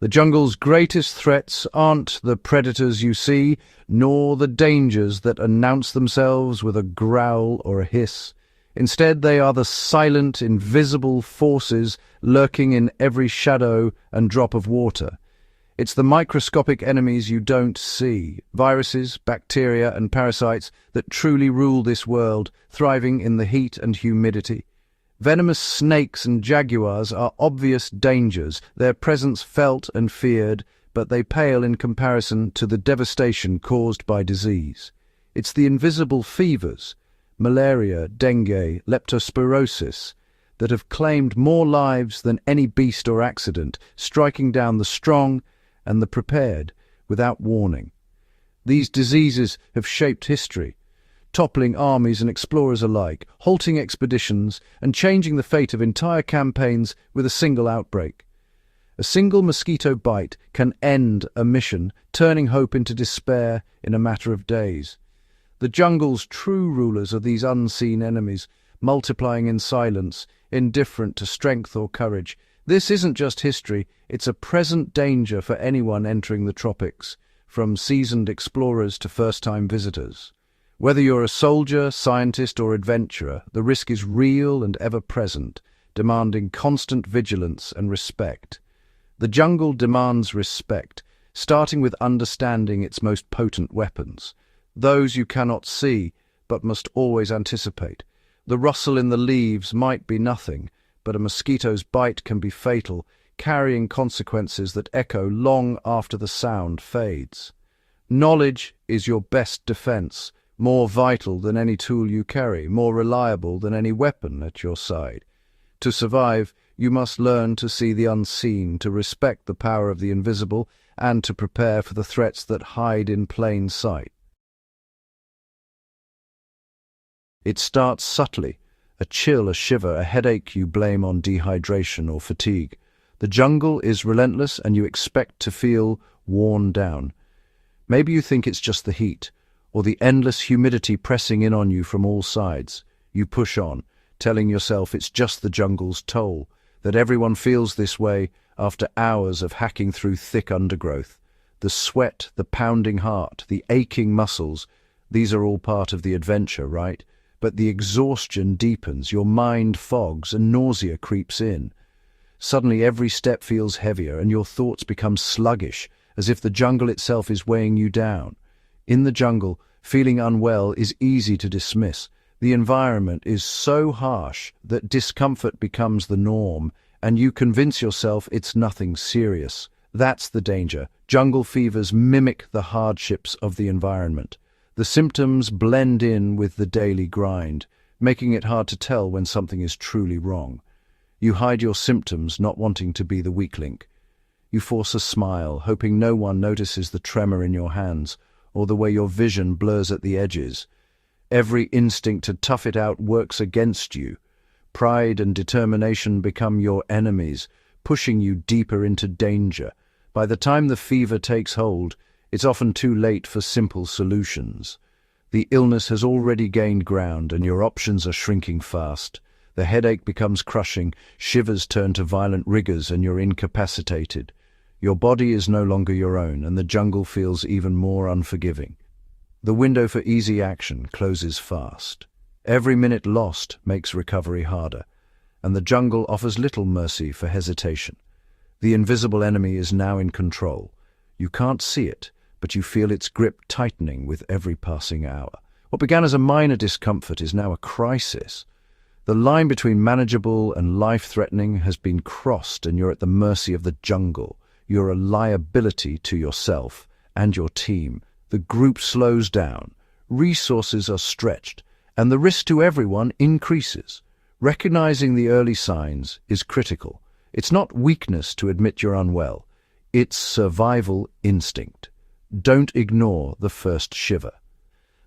The jungle's greatest threats aren't the predators you see, nor the dangers that announce themselves with a growl or a hiss. Instead, they are the silent, invisible forces lurking in every shadow and drop of water. It's the microscopic enemies you don't see, viruses, bacteria, and parasites that truly rule this world, thriving in the heat and humidity. Venomous snakes and jaguars are obvious dangers, their presence felt and feared, but they pale in comparison to the devastation caused by disease. It's the invisible fevers, malaria, dengue, leptospirosis, that have claimed more lives than any beast or accident, striking down the strong and the prepared without warning. These diseases have shaped history, toppling armies and explorers alike, halting expeditions, and changing the fate of entire campaigns with a single outbreak. A single mosquito bite can end a mission, turning hope into despair in a matter of days. The jungle's true rulers are these unseen enemies, multiplying in silence, indifferent to strength or courage. This isn't just history, it's a present danger for anyone entering the tropics, from seasoned explorers to first-time visitors. Whether you're a soldier, scientist, or adventurer, the risk is real and ever-present, demanding constant vigilance and respect. The jungle demands respect, starting with understanding its most potent weapons, those you cannot see but must always anticipate. The rustle in the leaves might be nothing, but a mosquito's bite can be fatal, carrying consequences that echo long after the sound fades. Knowledge is your best defense, more vital than any tool you carry, more reliable than any weapon at your side. To survive, you must learn to see the unseen, to respect the power of the invisible, and to prepare for the threats that hide in plain sight. It starts subtly, a chill, a shiver, a headache you blame on dehydration or fatigue. The jungle is relentless and you expect to feel worn down. Maybe you think it's just the heat, or the endless humidity pressing in on you from all sides. You push on, telling yourself it's just the jungle's toll, that everyone feels this way after hours of hacking through thick undergrowth. The sweat, the pounding heart, the aching muscles, these are all part of the adventure, right? But the exhaustion deepens, your mind fogs, and nausea creeps in. Suddenly every step feels heavier, and your thoughts become sluggish, as if the jungle itself is weighing you down. In the jungle, feeling unwell is easy to dismiss. The environment is so harsh that discomfort becomes the norm, and you convince yourself it's nothing serious. That's the danger. Jungle fevers mimic the hardships of the environment. The symptoms blend in with the daily grind, making it hard to tell when something is truly wrong. You hide your symptoms, not wanting to be the weak link. You force a smile, hoping no one notices the tremor in your hands, or the way your vision blurs at the edges. Every instinct to tough it out works against you. Pride and determination become your enemies, pushing you deeper into danger. By the time the fever takes hold, it's often too late for simple solutions. The illness has already gained ground and your options are shrinking fast. The headache becomes crushing, shivers turn to violent rigors, and you're incapacitated. Your body is no longer your own, and the jungle feels even more unforgiving. The window for easy action closes fast. Every minute lost makes recovery harder, and the jungle offers little mercy for hesitation. The invisible enemy is now in control. You can't see it, but you feel its grip tightening with every passing hour. What began as a minor discomfort is now a crisis. The line between manageable and life-threatening has been crossed, and you're at the mercy of the jungle. You're a liability to yourself and your team. The group slows down, resources are stretched, and the risk to everyone increases. Recognizing the early signs is critical. It's not weakness to admit you're unwell. It's survival instinct. Don't ignore the first shiver.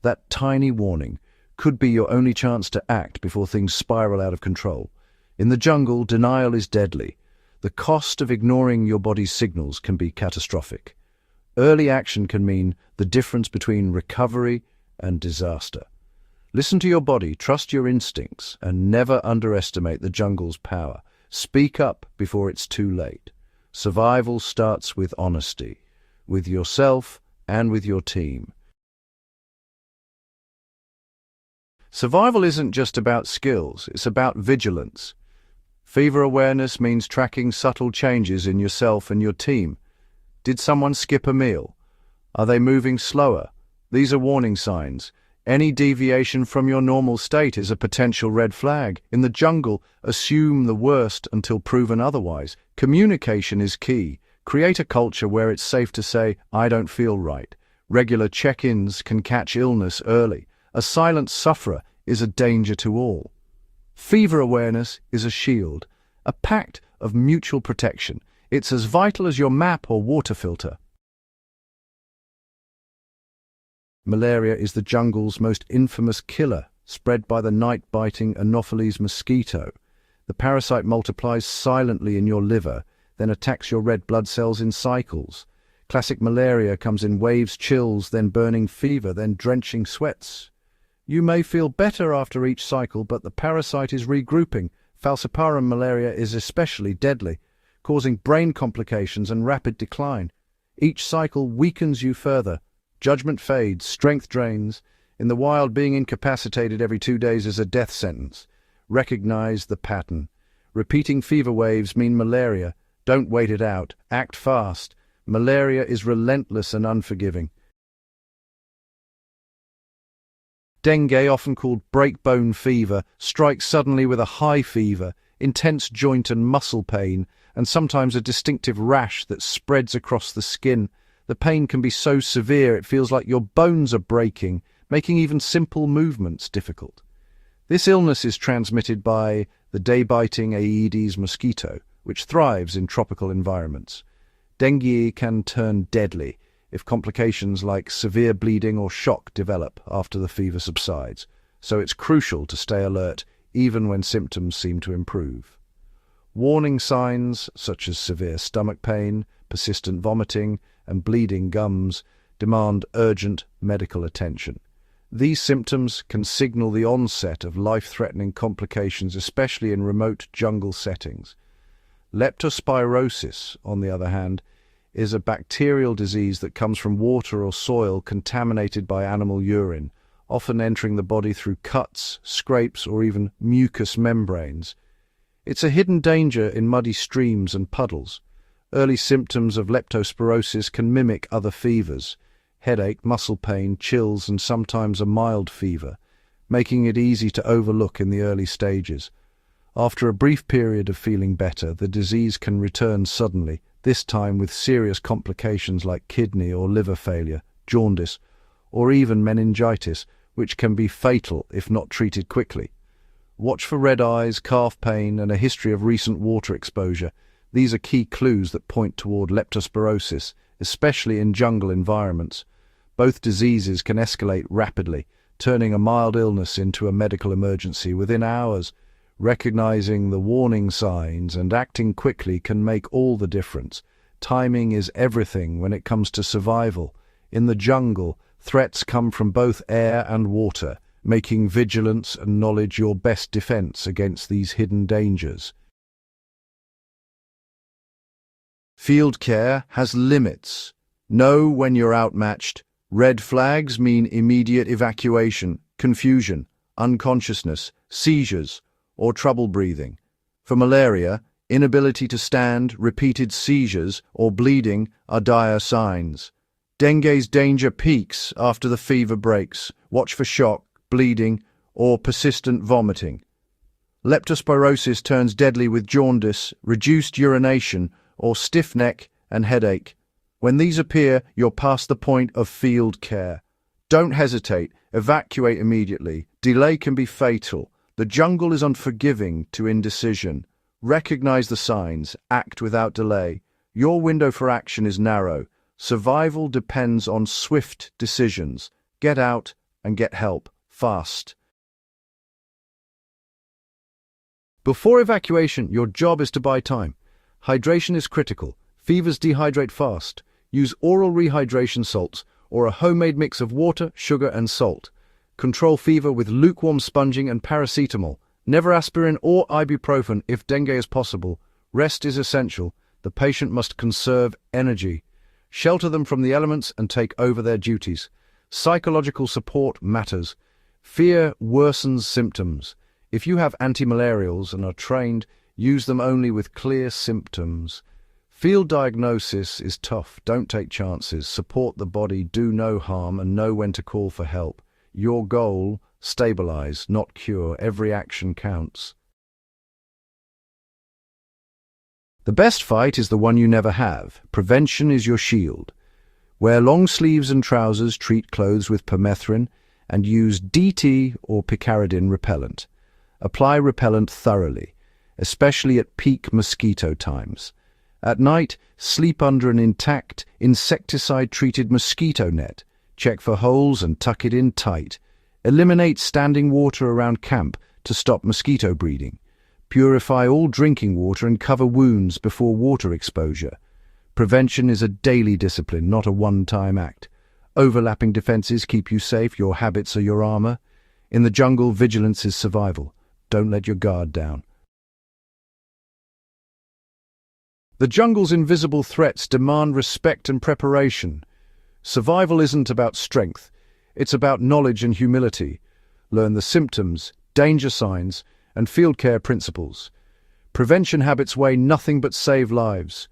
That tiny warning could be your only chance to act before things spiral out of control. In the jungle, denial is deadly. The cost of ignoring your body's signals can be catastrophic. Early action can mean the difference between recovery and disaster. Listen to your body, trust your instincts, and never underestimate the jungle's power. Speak up before it's too late. Survival starts with honesty, with yourself and with your team. Survival isn't just about skills, it's about vigilance. Fever awareness means tracking subtle changes in yourself and your team. Did someone skip a meal? Are they moving slower? These are warning signs. Any deviation from your normal state is a potential red flag. In the jungle, assume the worst until proven otherwise. Communication is key. Create a culture where it's safe to say, "I don't feel right." Regular check-ins can catch illness early. A silent sufferer is a danger to all. Fever awareness is a shield, a pact of mutual protection. It's as vital as your map or water filter. Malaria is the jungle's most infamous killer, spread by the night-biting Anopheles mosquito. The parasite multiplies silently in your liver, then attacks your red blood cells in cycles. Classic malaria comes in waves, chills, then burning fever, then drenching sweats. You may feel better after each cycle, but the parasite is regrouping. Falciparum malaria is especially deadly, causing brain complications and rapid decline. Each cycle weakens you further. Judgment fades, strength drains. In the wild, being incapacitated every 2 days is a death sentence. Recognize the pattern. Repeating fever waves mean malaria. Don't wait it out. Act fast. Malaria is relentless and unforgiving. Dengue, often called breakbone fever, strikes suddenly with a high fever, intense joint and muscle pain, and sometimes a distinctive rash that spreads across the skin. The pain can be so severe it feels like your bones are breaking, making even simple movements difficult. This illness is transmitted by the day-biting Aedes mosquito, which thrives in tropical environments. Dengue can turn deadly if complications like severe bleeding or shock develop after the fever subsides, so it's crucial to stay alert even when symptoms seem to improve. Warning signs such as severe stomach pain, persistent vomiting, and bleeding gums demand urgent medical attention. These symptoms can signal the onset of life-threatening complications, especially in remote jungle settings. Leptospirosis, on the other hand, is a bacterial disease that comes from water or soil contaminated by animal urine, often entering the body through cuts, scrapes, or even mucous membranes. It's a hidden danger in muddy streams and puddles. Early symptoms of leptospirosis can mimic other fevers: headache, muscle pain, chills, and sometimes a mild fever, making it easy to overlook in the early stages. After a brief period of feeling better, the disease can return suddenly, this time with serious complications like kidney or liver failure, jaundice, or even meningitis, which can be fatal if not treated quickly. Watch for red eyes, calf pain, and a history of recent water exposure. These are key clues that point toward leptospirosis, especially in jungle environments. Both diseases can escalate rapidly, turning a mild illness into a medical emergency within hours. Recognizing the warning signs and acting quickly can make all the difference. Timing is everything when it comes to survival. In the jungle, threats come from both air and water, making vigilance and knowledge your best defense against these hidden dangers. Field care has limits. Know when you're outmatched. Red flags mean immediate evacuation, confusion, unconsciousness, seizures, or trouble breathing. For malaria, inability to stand, repeated seizures, or bleeding are dire signs. Dengue's danger peaks after the fever breaks. Watch for shock, bleeding, or persistent vomiting. Leptospirosis turns deadly with jaundice, reduced urination, or stiff neck and headache. When these appear, you're past the point of field care. Don't hesitate. Evacuate immediately. Delay can be fatal. The jungle is unforgiving to indecision. Recognize the signs. Act without delay. Your window for action is narrow. Survival depends on swift decisions. Get out and get help fast. Before evacuation, your job is to buy time. Hydration is critical. Fevers dehydrate fast. Use oral rehydration salts or a homemade mix of water, sugar, and salt. Control fever with lukewarm sponging and paracetamol. Never aspirin or ibuprofen if dengue is possible. Rest is essential. The patient must conserve energy, shelter them from the elements and take over their duties. Psychological support matters. Fear worsens symptoms. If you have antimalarials and are trained, use them only with clear symptoms. Field diagnosis is tough. Don't take chances. Support the body, do no harm, and know when to call for help. Your goal, stabilize, not cure. Every action counts. The best fight is the one you never have. Prevention is your shield. Wear long sleeves and trousers, treat clothes with permethrin, and use DT or picaridin repellent. Apply repellent thoroughly, especially at peak mosquito times. At night, sleep under an intact, insecticide-treated mosquito net. Check for holes and tuck it in tight. Eliminate standing water around camp to stop mosquito breeding. Purify all drinking water and cover wounds before water exposure. Prevention is a daily discipline, not a one-time act. Overlapping defenses keep you safe, your habits are your armor. In the jungle, vigilance is survival. Don't let your guard down. The jungle's invisible threats demand respect and preparation. Survival isn't about strength, it's about knowledge and humility. Learn the symptoms, danger signs, and field care principles. Prevention habits weigh nothing but save lives.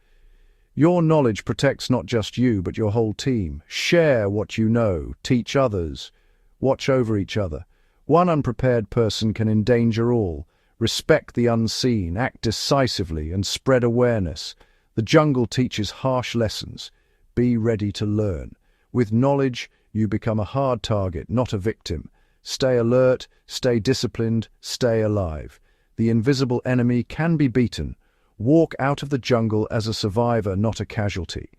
Your knowledge protects not just you, but your whole team. Share what you know, teach others, watch over each other. One unprepared person can endanger all. Respect the unseen, act decisively, and spread awareness. The jungle teaches harsh lessons. Be ready to learn. With knowledge, you become a hard target, not a victim. Stay alert, stay disciplined, stay alive. The invisible enemy can be beaten. Walk out of the jungle as a survivor, not a casualty.